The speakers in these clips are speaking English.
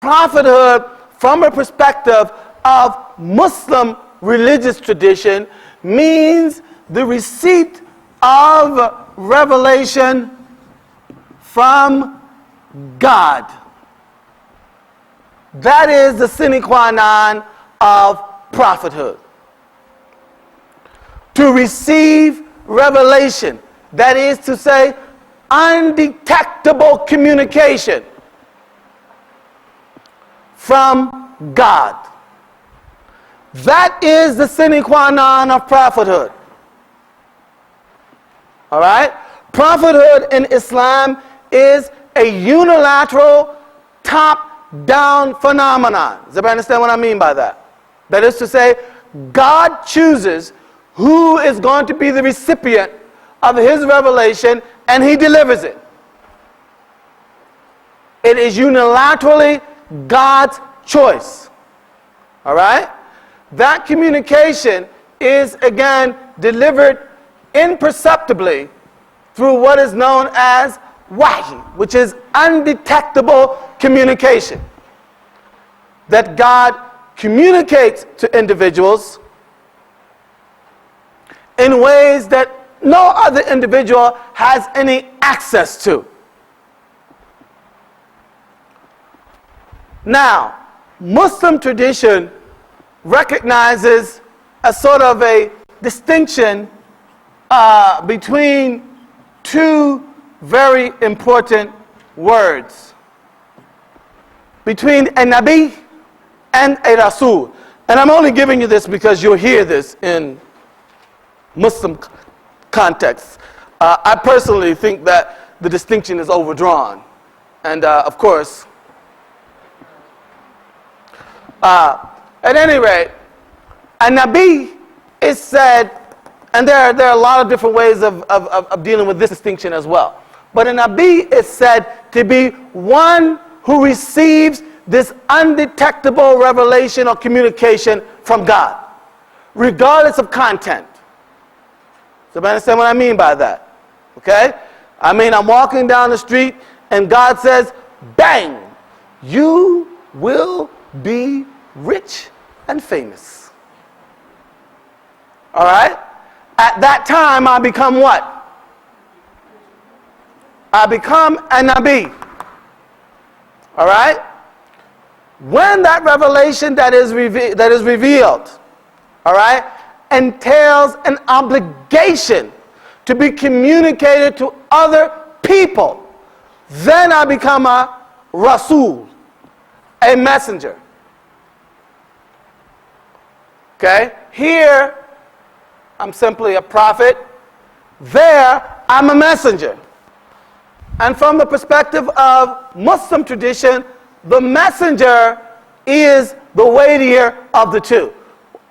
prophethood from a perspective of Muslim religious tradition means the receipt of revelation from God. That is the sine qua non of prophethood. To receive revelation, that is to say, undetectable communication from God. That is the sine qua non of prophethood. All right? Prophethood in Islam is a unilateral, top-down phenomenon. Does everybody understand what I mean by that? That is to say, God chooses who is going to be the recipient of his revelation, and he delivers it. It is unilaterally God's choice. All right? That communication is again delivered imperceptibly through what is known as Wahy, which is undetectable communication. That God communicates to individuals in ways that no other individual has any access to. Now, Muslim tradition recognizes a sort of a distinction between two very important words. Between a Nabi and a Rasool. And I'm only giving you this because you'll hear this in Muslim contexts. I personally think that the distinction is overdrawn. And of course, at any rate, a Nabi is said, and there are a lot of different ways of dealing with this distinction as well. But a Nabi is said to be one who receives this undetectable revelation or communication from God, regardless of content. So you understand what I mean by that? Okay? I mean, I'm walking down the street and God says, bang, you will be rich and famous. All right? At that time, I become what? I become a Nabi. All right? When that revelation that is revealed, all right, entails an obligation to be communicated to other people, then I become a Rasool, a messenger. Okay? Here, I'm simply a prophet. There, I'm a messenger. And from the perspective of Muslim tradition, the messenger is the weightier of the two.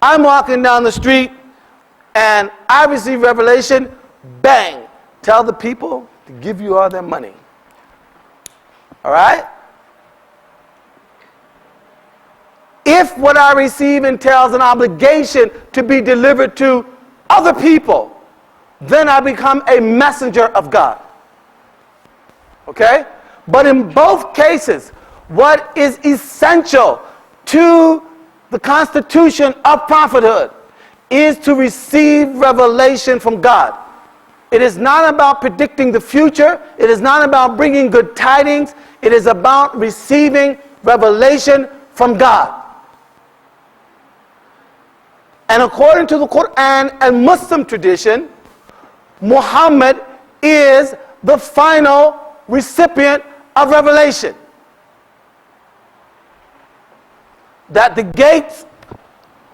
I'm walking down the street and I receive revelation, bang, tell the people to give you all their money. All right? If what I receive entails an obligation to be delivered to other people, then I become a messenger of God. Okay? But in both cases, what is essential to the constitution of prophethood is to receive revelation from God. It is not about predicting the future. It is not about bringing good tidings. It is about receiving revelation from God. And according to the Quran and Muslim tradition, Muhammad is the final recipient of revelation. That the gates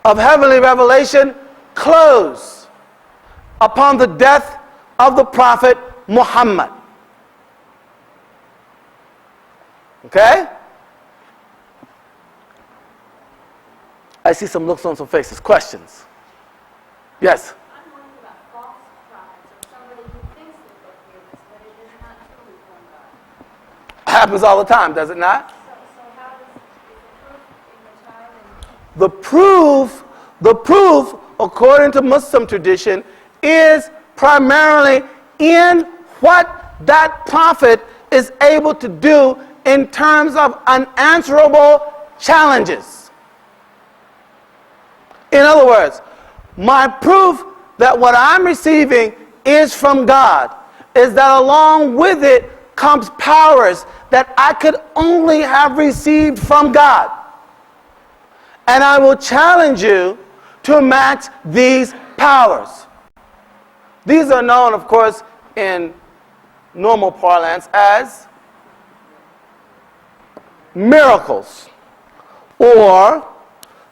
of heavenly revelation close upon the death of the Prophet Muhammad. Okay? I see some looks on some faces. Questions? Yes? I'm wondering about false prophets, or somebody who thinks that they hear this, but it is not truly from God. Happens all the time, does it not? So how is the proof, The proof, according to Muslim tradition, is primarily in what that prophet is able to do in terms of unanswerable challenges. In other words, my proof that what I'm receiving is from God is that along with it comes powers that I could only have received from God. And I will challenge you to match these powers. These are known, of course, in normal parlance as miracles, or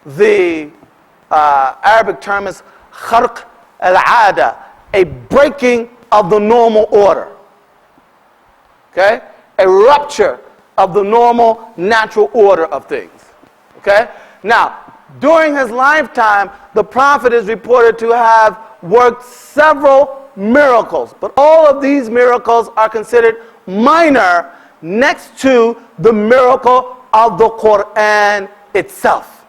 the Arabic term is kharq al-'ada, a breaking of the normal order. Okay? A rupture of the normal natural order of things. Okay? Now, during his lifetime, the Prophet is reported to have worked several miracles, but all of these miracles are considered minor next to the miracle of the Quran itself.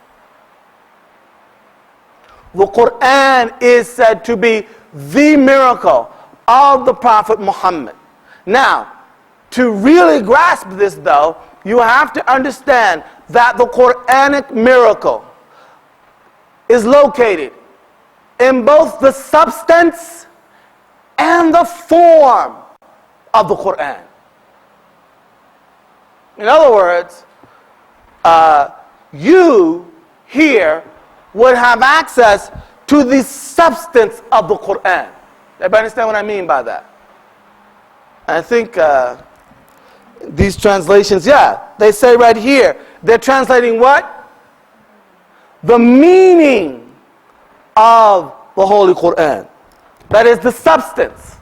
The Quran is said to be the miracle of the Prophet Muhammad. Now, to really grasp this though, you have to understand that the Quranic miracle is located in both the substance and the form of the Quran. In other words, you here would have access to the substance of the Quran. Everybody understand what I mean by that? I think these translations, they say right here, they're translating what? The meaning of the Holy Quran. That is the substance,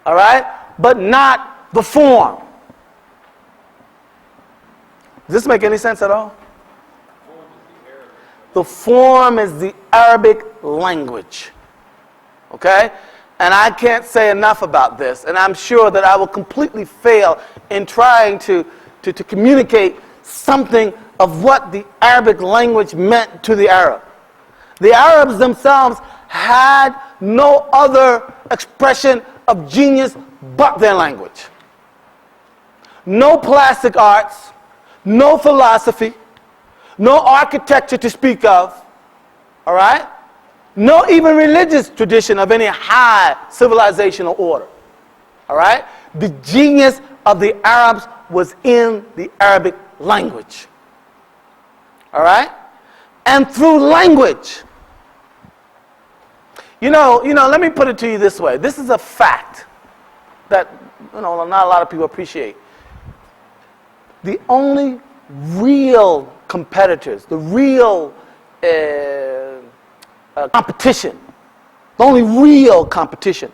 all right? But not the form. Does this make any sense at all? The form is the Arabic language, okay? And I can't say enough about this, and I'm sure that I will completely fail in trying to communicate something of what the Arabic language meant to the Arab. The Arabs themselves had no other expression of genius but their language. No plastic arts, no philosophy, no architecture to speak of, all right? No even religious tradition of any high civilizational order, all right? The genius of the Arabs was in the Arabic language, all right? And through language, you know, let me put it to you this way. This is a fact that, not a lot of people appreciate. The only real competitors, the real competition, the only real competition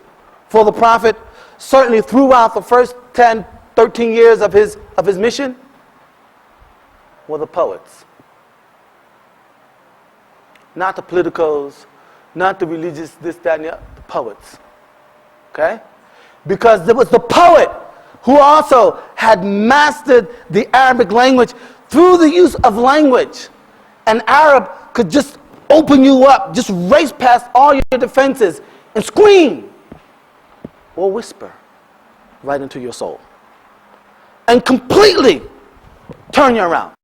for the Prophet, certainly throughout the first 10, 13 years of his mission, were the poets. Not the politicos, not the religious, this, that, and the poets. Okay? Because there was the poet who also had mastered the Arabic language. Through the use of language, an Arab could just open you up, just race past all your defenses and scream or whisper right into your soul and completely turn you around.